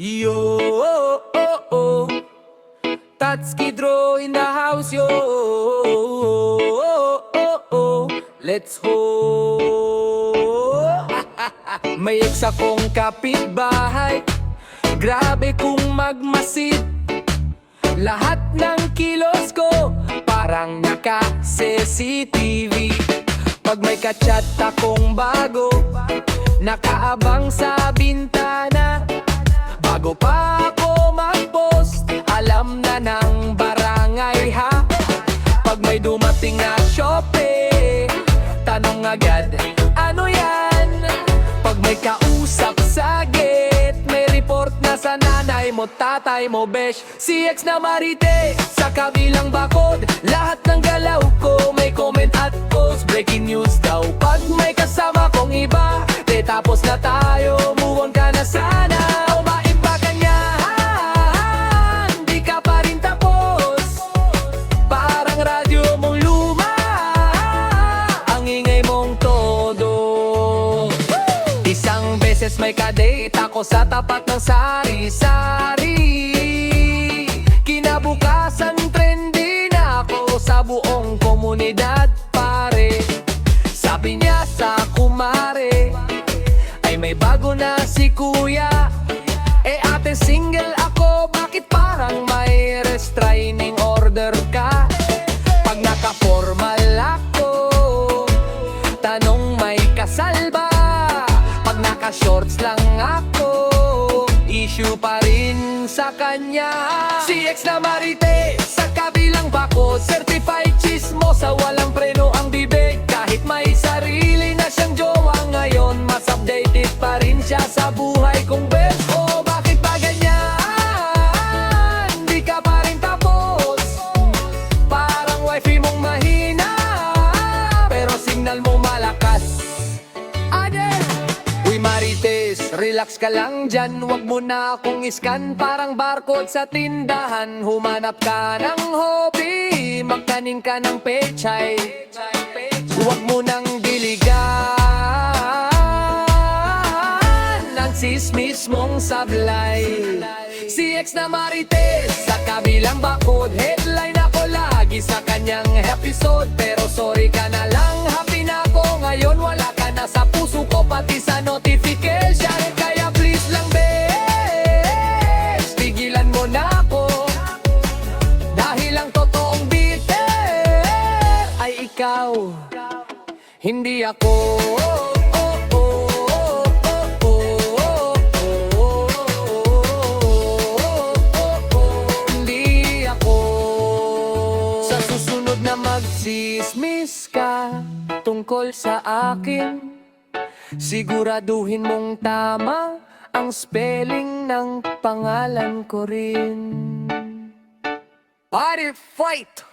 Yo, oh, oh, oh. Tatsuki Draw in the house, yo. Oh, oh, oh. Let's ho. May ex akong kapitbahay, grabe kung magmasid. Lahat ng kilos ko parang naka-CCTV. Pag may kachat akong bago, nakaabang sa bintana. Bago pa ako mag-post, alam na ng barangay ha. Pag may dumating na Shopee, tanong agad, ano yan? Pag may kausap sa gate, may report na sa nanay mo, tatay mo, besh. Si ex na Marite, sa kabilang bakod, lahat ng galaw ko may comment at post. Breaking news daw, pag may kasama kong iba, tapos na tayo, move on ka na sana. Umain pa kanyahan, di ka pa rin tapos. Parang radyo mong luma, ang ingay mong todo. Isang beses may kadate ako sa tapat ng sari-sari. Kinabukasan trendy na ako sa buong komunidad, pare. Sabi niya sa kumare, may bago na si kuya. Ate single ako, bakit parang may restraining order ka? Pag naka-formal ako, tanong may kasal ba? Pag naka-shorts lang ako, issue pa rin sa kanya. Si ex na Marite, sa kabilang bakod, certified chismosa, walang preno ang bibig. Kahit may sarili na siyang jowa ngayon, mas updated pa rin siya sa buhay kong best. Oh, bakit ba ganyan? Di ka pa rin tapos. Parang wifi mong mahina, pero signal mo malakas. Uy Marites, relax ka lang dyan, wag mo na akong iskan. Parang barcode sa tindahan, humanap ka ng hobby, magkanin ka ng pechay. Huwag mo nang diligan ang sismis mong sablay. Si ex na Marites, sa kabilang bakod, headline ako lagi sa kanyang episode. Pero sorry ka na lang, happy na ako ngayon, wala ka na sa puso ko, pati sa notification. Kaya please lang besh, tigilan mo na ako. Dahil ang totoong bitter ay ikaw, hindi ako. Hindi ako. Sa susunod na magsismis ka tungkol sa akin, siguraduhin mong tama ang spelling ng pangalan ko rin. Party fight!